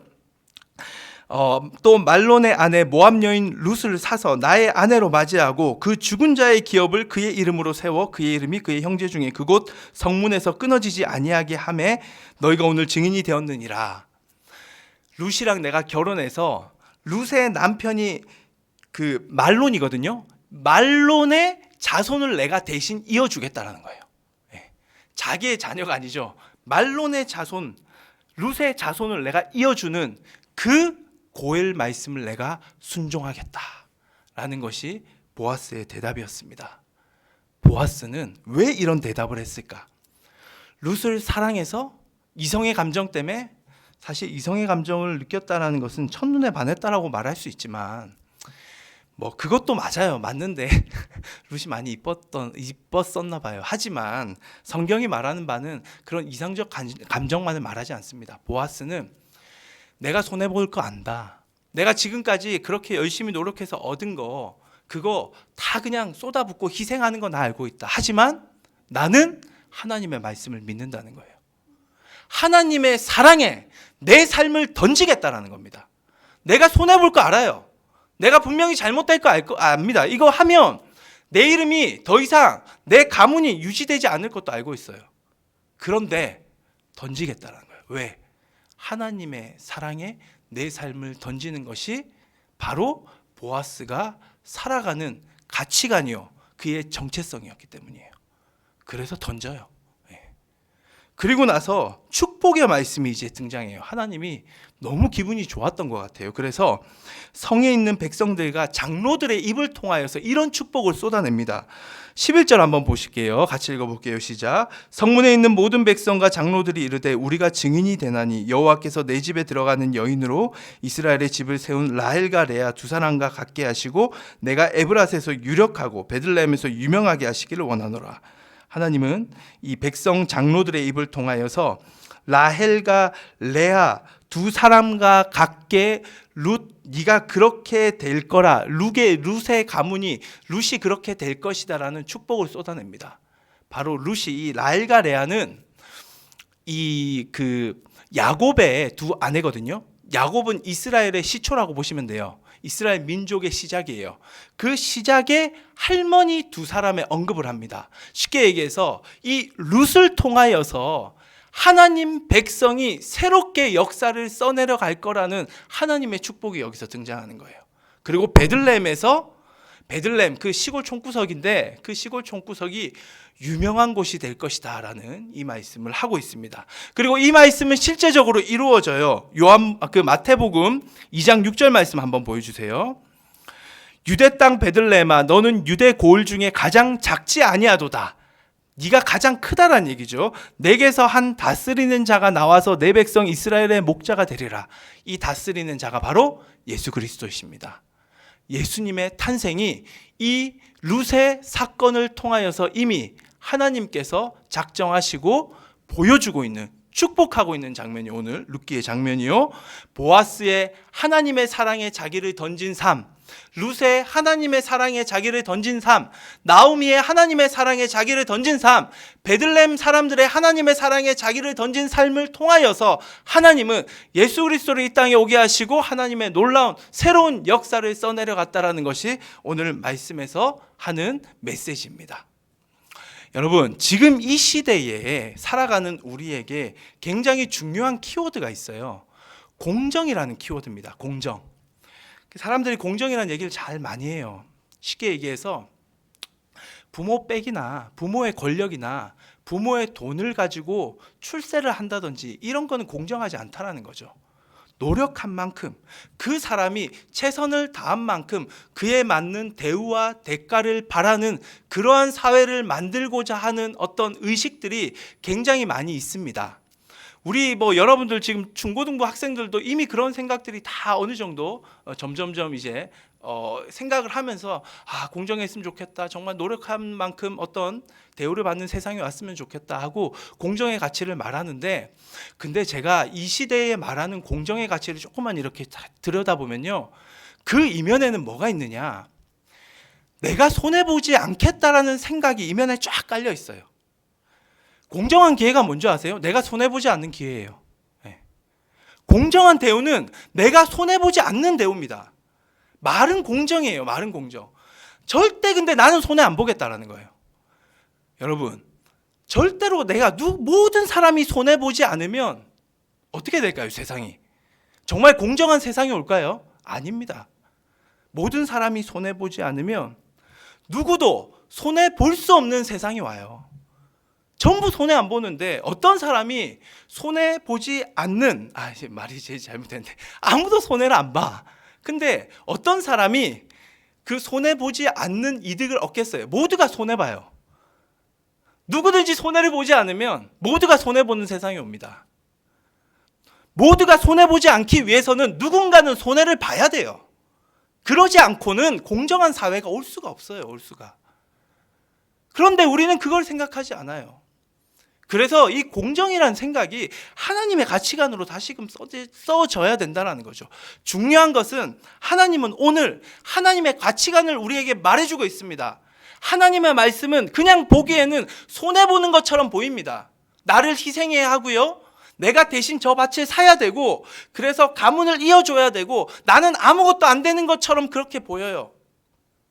또 말론의 아내 모압 여인 룻을 사서 나의 아내로 맞이하고 그 죽은 자의 기업을 그의 이름으로 세워 그의 이름이 그의 형제 중에 그곳 성문에서 끊어지지 아니하게 하매 너희가 오늘 증인이 되었느니라. 룻이랑 내가 결혼해서 룻의 남편이 그 말론이거든요. 말론의 자손을 내가 대신 이어주겠다라는 거예요. 자기의 자녀가 아니죠. 말론의 자손, 룻의 자손을 내가 이어주는 그 고엘 말씀을 내가 순종하겠다라는 것이 보아스의 대답이었습니다. 보아스는 왜 이런 대답을 했을까? 룻을 사랑해서 이성의 감정 때문에, 사실 이성의 감정을 느꼈다는 것은 첫눈에 반했다라고 말할 수 있지만 뭐 그것도 맞아요. 맞는데 룻이 많이 이뻤었나 봐요. 하지만 성경이 말하는 바는 그런 이상적 감정만을 말하지 않습니다. 보아스는 내가 손해볼 거 안다. 내가 지금까지 그렇게 열심히 노력해서 얻은 거 그거 다 그냥 쏟아붓고 희생하는 거 나 알고 있다. 하지만 나는 하나님의 말씀을 믿는다는 거예요. 하나님의 사랑에 내 삶을 던지겠다라는 겁니다. 내가 손해볼 거 알아요. 내가 분명히 잘못될 거 압니다. 이거 하면 내 이름이 더 이상 내 가문이 유지되지 않을 것도 알고 있어요. 그런데 던지겠다라는 거예요. 왜? 하나님의 사랑에 내 삶을 던지는 것이 바로 보아스가 살아가는 가치관이요, 그의 정체성이었기 때문이에요. 그래서 던져요. 그리고 나서 축복의 말씀이 이제 등장해요. 하나님이 너무 기분이 좋았던 것 같아요. 그래서 성에 있는 백성들과 장로들의 입을 통하여서 이런 축복을 쏟아냅니다. 11절 한번 보실게요. 같이 읽어볼게요. 시작. 성문에 있는 모든 백성과 장로들이 이르되 우리가 증인이 되나니 여호와께서 내 집에 들어가는 여인으로 이스라엘의 집을 세운 라헬과 레아 두 사람과 같게 하시고 내가 에브라스에서 유력하고 베들레헴에서 유명하게 하시기를 원하노라. 하나님은 이 백성 장로들의 입을 통하여서 라헬과 레아 두 사람과 같게 룻 네가 그렇게 될 거라, 룻의 가문이 룻이 그렇게 될 것이다라는 축복을 쏟아냅니다. 바로 룻이, 이 라헬과 레아는 이 그 야곱의 두 아내거든요. 야곱은 이스라엘의 시초라고 보시면 돼요. 이스라엘 민족의 시작이에요. 그 시작에 할머니 두 사람의 언급을 합니다. 쉽게 얘기해서 이 룻을 통하여서 하나님 백성이 새롭게 역사를 써내려 갈 거라는 하나님의 축복이 여기서 등장하는 거예요. 그리고 베들레헴 그 시골 총구석인데 그 시골 총구석이 유명한 곳이 될 것이다 라는 이 말씀을 하고 있습니다. 그리고 이 말씀은 실제적으로 이루어져요. 마태복음 2장 6절 말씀 한번 보여주세요. 유대 땅 베들레헴아 너는 유대 고을 중에 가장 작지 아니하도다. 네가 가장 크다란 얘기죠. 내게서 한 다스리는 자가 나와서 내 백성 이스라엘의 목자가 되리라. 이 다스리는 자가 바로 예수 그리스도이십니다. 예수님의 탄생이 이 룻의 사건을 통하여서 이미 하나님께서 작정하시고 보여주고 있는, 축복하고 있는 장면이 오늘 룻기의 장면이요. 보아스의 하나님의 사랑에 자기를 던진 삶, 룻의 하나님의 사랑에 자기를 던진 삶, 나오미의 하나님의 사랑에 자기를 던진 삶, 베들레헴 사람들의 하나님의 사랑에 자기를 던진 삶을 통하여서 하나님은 예수 그리스도를 이 땅에 오게 하시고 하나님의 놀라운 새로운 역사를 써내려갔다라는 것이 오늘 말씀에서 하는 메시지입니다. 여러분, 지금 이 시대에 살아가는 우리에게 굉장히 중요한 키워드가 있어요. 공정이라는 키워드입니다. 공정. 사람들이 공정이라는 얘기를 잘 많이 해요. 쉽게 얘기해서 부모 빽이나 부모의 권력이나 부모의 돈을 가지고 출세를 한다든지 이런 거는 공정하지 않다라는 거죠. 노력한 만큼, 그 사람이 최선을 다한 만큼 그에 맞는 대우와 대가를 바라는 그러한 사회를 만들고자 하는 어떤 의식들이 굉장히 많이 있습니다. 우리 여러분들 지금 중고등부 학생들도 이미 그런 생각들이 다 어느 정도 점점점 이제 생각을 하면서 공정했으면 좋겠다, 정말 노력한 만큼 어떤 대우를 받는 세상이 왔으면 좋겠다 하고 공정의 가치를 말하는데, 근데 제가 이 시대에 말하는 공정의 가치를 조금만 이렇게 들여다보면요, 그 이면에는 뭐가 있느냐, 내가 손해보지 않겠다라는 생각이 이면에 쫙 깔려 있어요. 공정한 기회가 뭔지 아세요? 내가 손해보지 않는 기회예요. 네. 공정한 대우는 내가 손해보지 않는 대우입니다. 말은 공정이에요. 말은 공정. 절대 근데 나는 손해 안 보겠다라는 거예요. 여러분, 절대로 내가 모든 사람이 손해보지 않으면 어떻게 될까요? 세상이. 정말 공정한 세상이 올까요? 아닙니다. 모든 사람이 손해보지 않으면 누구도 손해볼 수 없는 세상이 와요. 전부 손해 안 보는데 어떤 사람이 손해보지 않는, 말이 제일 잘못됐는데, 아무도 손해를 안 봐. 근데 어떤 사람이 그 손해보지 않는 이득을 얻겠어요? 모두가 손해봐요. 누구든지 손해를 보지 않으면 모두가 손해보는 세상이 옵니다. 모두가 손해보지 않기 위해서는 누군가는 손해를 봐야 돼요. 그러지 않고는 공정한 사회가 올 수가 없어요. 올 수가. 그런데 우리는 그걸 생각하지 않아요. 그래서 이 공정이라는 생각이 하나님의 가치관으로 다시금 써져야 된다는 거죠. 중요한 것은 하나님은 오늘 하나님의 가치관을 우리에게 말해주고 있습니다. 하나님의 말씀은 그냥 보기에는 손해보는 것처럼 보입니다. 나를 희생해야 하고요, 내가 대신 저 밭을 사야 되고, 그래서 가문을 이어줘야 되고, 나는 아무것도 안 되는 것처럼 그렇게 보여요.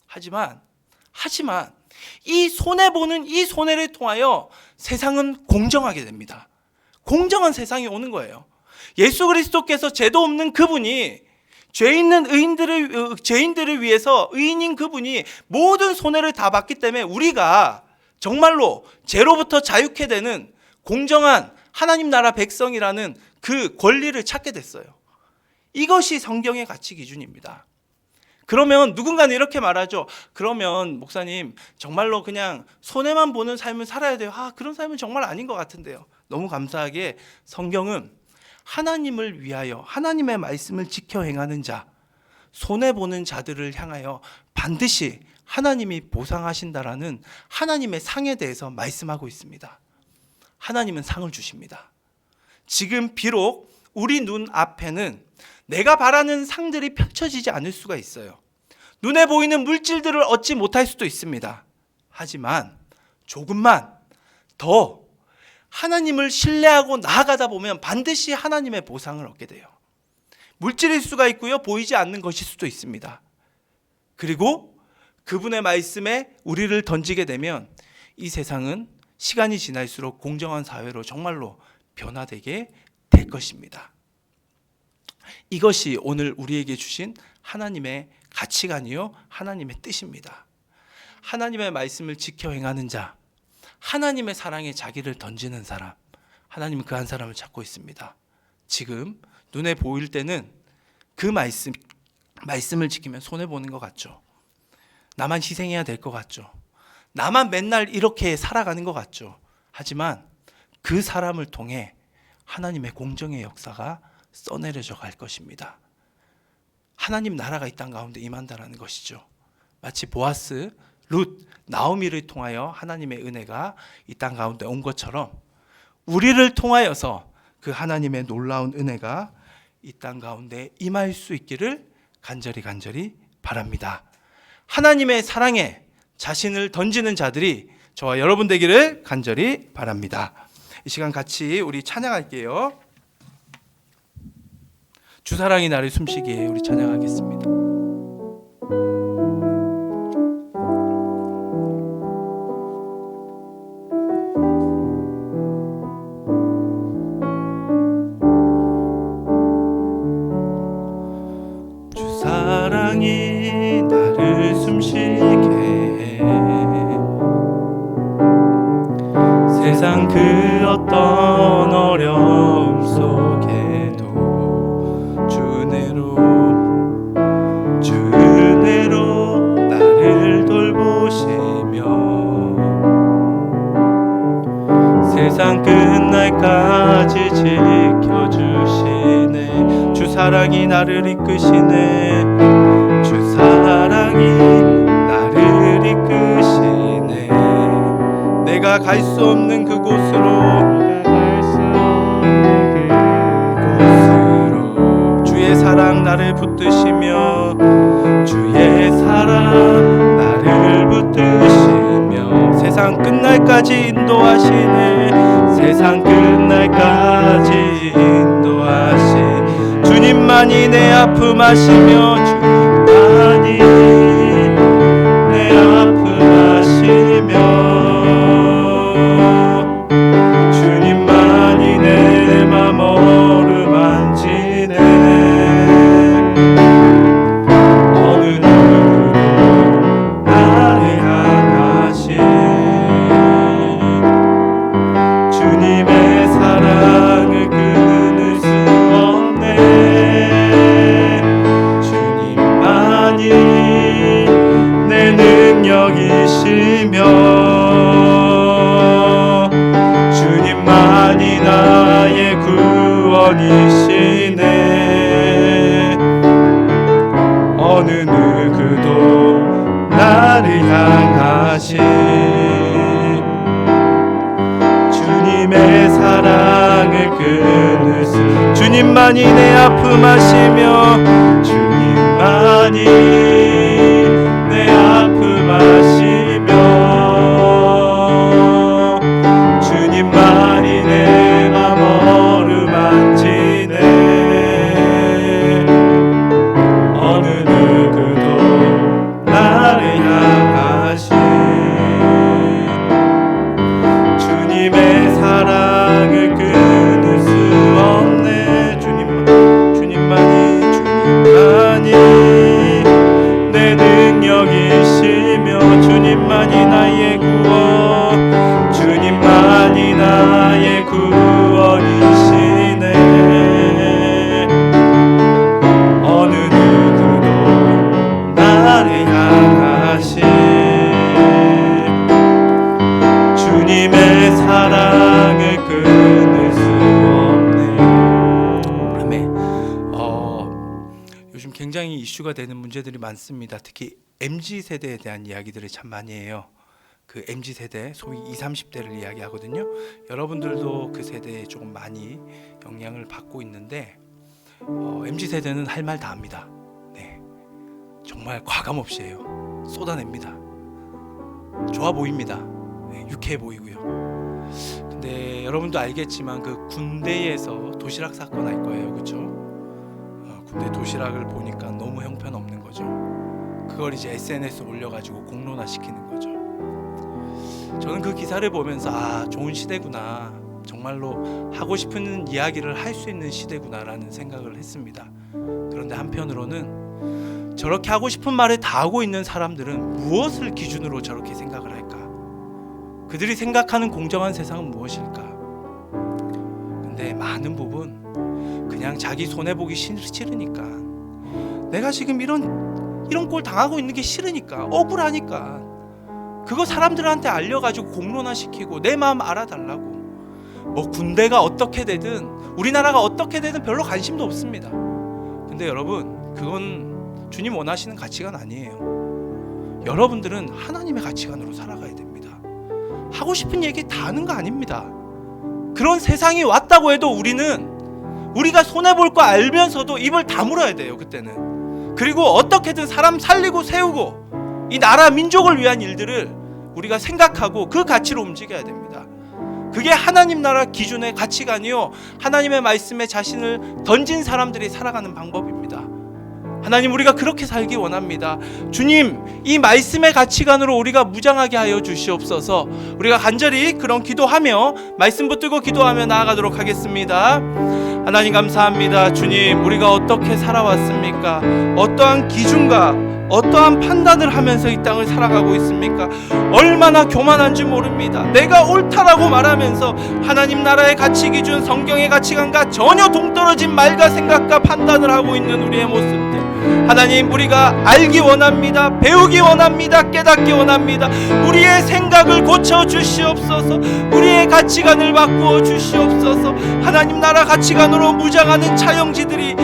하지만 이 손해보는 이 손해를 통하여 세상은 공정하게 됩니다. 공정한 세상이 오는 거예요. 예수 그리스도께서 죄도 없는 그분이, 죄 있는 죄인들을 위해서 의인인 그분이 모든 손해를 다 받기 때문에 우리가 정말로 죄로부터 자유케 되는 공정한 하나님 나라 백성이라는 그 권리를 찾게 됐어요. 이것이 성경의 가치 기준입니다. 그러면 누군가는 이렇게 말하죠. 그러면 목사님, 정말로 그냥 손해만 보는 삶을 살아야 돼요. 그런 삶은 정말 아닌 것 같은데요. 너무 감사하게 성경은 하나님을 위하여 하나님의 말씀을 지켜 행하는 자, 손해보는 자들을 향하여 반드시 하나님이 보상하신다라는 하나님의 상에 대해서 말씀하고 있습니다. 하나님은 상을 주십니다. 지금 비록 우리 눈 앞에는 내가 바라는 상들이 펼쳐지지 않을 수가 있어요. 눈에 보이는 물질들을 얻지 못할 수도 있습니다. 하지만 조금만 더 하나님을 신뢰하고 나아가다 보면 반드시 하나님의 보상을 얻게 돼요. 물질일 수가 있고요, 보이지 않는 것일 수도 있습니다. 그리고 그분의 말씀에 우리를 던지게 되면 이 세상은 시간이 지날수록 공정한 사회로 정말로 변화되게 될 것입니다. 이것이 오늘 우리에게 주신 하나님의 가치관이요, 하나님의 뜻입니다. 하나님의 말씀을 지켜 행하는 자, 하나님의 사랑에 자기를 던지는 사람, 하나님은 그 한 사람을 찾고 있습니다. 지금 눈에 보일 때는 그 말씀을 지키면 손해보는 것 같죠. 나만 희생해야 될 것 같죠. 나만 맨날 이렇게 살아가는 것 같죠. 하지만 그 사람을 통해 하나님의 공정의 역사가 써내려져 갈 것입니다. 하나님 나라가 이 땅 가운데 임한다라는 것이죠. 마치 보아스, 룻, 나오미를 통하여 하나님의 은혜가 이 땅 가운데 온 것처럼 우리를 통하여서 그 하나님의 놀라운 은혜가 이 땅 가운데 임할 수 있기를 간절히 바랍니다. 하나님의 사랑에 자신을 던지는 자들이 저와 여러분 되기를 간절히 바랍니다. 이 시간 같이 우리 찬양할게요. 주사랑이 나를 숨쉬기에 우리 찬양하겠습니다. 주사랑이 나를 숨쉬게 해 세상 그 어떤 어려움 속에도 주 은혜로 나를 돌보시며 세상 끝날까지 지켜주시네. 주 사랑이 나를 이끄시네. 주 사랑이 나를 이끄시네. 내가 갈 수 없는 그곳으로 주의 사랑 나를 붙드시며 주의 사랑 나를 붙드시며 세상 끝날까지 인도하시네. 세상 끝날까지 인도하시 주님만이 내 아픔 아시며 주님만이 내 아픔 아시며 주님만이 내 맘 어루만지네. 어느 누구도 나를 향하신 주님의 사랑을 끊을 수 없네. 주님만이 내 능력이시며 주님만이 나의 구원이시네. 어느 누구도 나를 향하신 주님의 사랑을 끊을 수 주님만이 내 아픔 아시며 주님만이 내 아픔 아시며 주님만이 내 맘 어루만지네. 어느 누구도 나를 향하신 주님의 사랑을 끊을 수 없네. 주님만이 내 능력이시며 주님만이 나의 구원 주님만이 나의 구원이시네. 어느 누구도 나를 향하신 주님의 사랑을 끊을 수 없네. 아멘. 요즘 굉장히 이슈가 되는 문제들이 많습니다. 특히 MZ세대에 대한 이야기들을 참 많이 해요. 그 MZ세대, 소위 20, 30대를 이야기하거든요. 여러분들도 그 세대에 조금 많이 영향을 받고 있는데 MZ세대는 할 말 다 합니다. 네, 정말 과감없이 해요. 쏟아냅니다. 좋아 보입니다. 네, 유쾌해 보이고요. 근데 여러분도 알겠지만 그 군대에서 도시락 사건 알 거예요. 그렇죠? 군대 도시락을 보니까 너무 형편없는 거죠. 그걸 이제 SNS에 올려가지고 공론화 시키는 거죠. 저는 그 기사를 보면서 좋은 시대구나, 정말로 하고 싶은 이야기를 할 수 있는 시대구나라는 생각을 했습니다. 그런데 한편으로는 저렇게 하고 싶은 말을 다 하고 있는 사람들은 무엇을 기준으로 저렇게 생각을 할까? 그들이 생각하는 공정한 세상은 무엇일까? 근데 많은 부분 그냥 자기 손해보기 싫으니까 내가 지금 이런 이런 꼴 당하고 있는 게 싫으니까, 억울하니까 그거 사람들한테 알려가지고 공론화시키고 내 마음 알아달라고. 뭐 군대가 어떻게 되든 우리나라가 어떻게 되든 별로 관심도 없습니다. 근데 여러분, 그건 주님 원하시는 가치관 아니에요. 여러분들은 하나님의 가치관으로 살아가야 됩니다. 하고 싶은 얘기 다 하는 거 아닙니다. 그런 세상이 왔다고 해도 우리가 손해볼 거 알면서도 입을 다물어야 돼요. 그때는. 그리고 어떻게든 사람 살리고 세우고 이 나라 민족을 위한 일들을 우리가 생각하고 그 가치로 움직여야 됩니다. 그게 하나님 나라 기준의 가치관이요, 하나님의 말씀에 자신을 던진 사람들이 살아가는 방법입니다. 하나님, 우리가 그렇게 살기 원합니다. 주님, 이 말씀의 가치관으로 우리가 무장하게 하여 주시옵소서. 우리가 간절히 그런 기도하며 말씀 붙들고 기도하며 나아가도록 하겠습니다. 하나님 감사합니다. 주님, 우리가 어떻게 살아왔습니까? 어떠한 기준과 어떠한 판단을 하면서 이 땅을 살아가고 있습니까? 얼마나 교만한지 모릅니다. 내가 옳다라고 말하면서 하나님 나라의 가치 기준, 성경의 가치관과 전혀 동떨어진 말과 생각과 판단을 하고 있는 우리의 모습들, 하나님, 우리가 알기 원합니다. 배우기 원합니다. 깨닫기 원합니다. 우리의 생각을 고쳐 주시옵소서. 우리의 가치관을 바꾸어 주시옵소서. 하나님 나라 가치관으로 무장하는 차영지들이,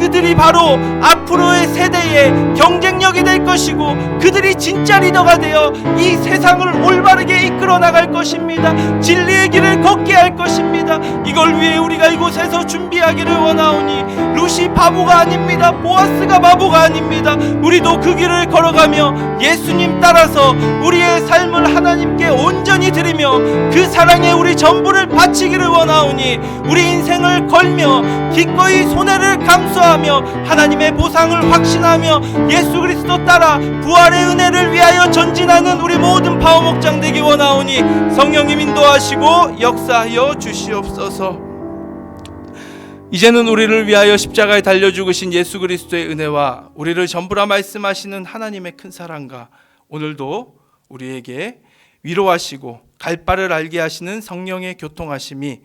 그들이 바로 앞으로의 세대의 경쟁력이 될 것이고, 그들이 진짜 리더가 되어 이 세상을 올바르게 이끌어 나갈 것입니다. 진리의 길을 걷게 할 것입니다. 이걸 위해 우리가 이곳에서 준비하기를 원하오니, 루시 바보가 아닙니다. 보아스가 바보가 아닙니다. 우리도 그 길을 걸어가며 예수님 따라서 우리의 삶을 하나님께 온전히 드리며 그 사랑에 우리 전부를 바치기를 원하오니, 우리 인생을 걸며 기꺼이 손해를 감수하며 하나님의 보상을 확신하며 예수 그리스도 따라 부활의 은혜를 위하여 전진하는 우리 모든 파워목장 되기 원하오니, 성령님 인도하시고 역사하여 주시옵소서. 이제는 우리를 위하여 십자가에 달려 죽으신 예수 그리스도의 은혜와 우리를 전부라 말씀하시는 하나님의 큰 사랑과 오늘도 우리에게 위로하시고 갈 바를 알게 하시는 성령의 교통하심이,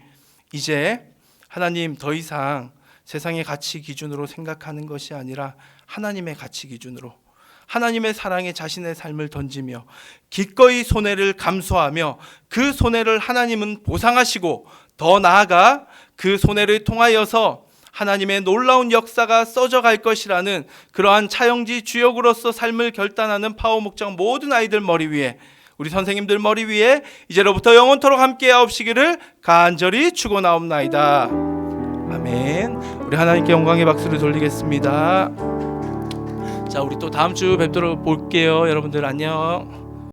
이제 하나님 더 이상 세상의 가치 기준으로 생각하는 것이 아니라 하나님의 가치 기준으로, 하나님의 사랑에 자신의 삶을 던지며 기꺼이 손해를 감수하며 그 손해를 하나님은 보상하시고, 더 나아가 그 손해를 통하여서 하나님의 놀라운 역사가 써져갈 것이라는 그러한 차영지 주역으로서 삶을 결단하는 파워목장 모든 아이들 머리 위에, 우리 선생님들 머리 위에 이제로부터 영원토록 함께 하옵시기를 간절히 축원하옵나이다. 아멘. 우리 하나님께 영광의 박수를 돌리겠습니다. 자, 우리 또 다음 주 뵙도록 볼게요. 여러분들 안녕.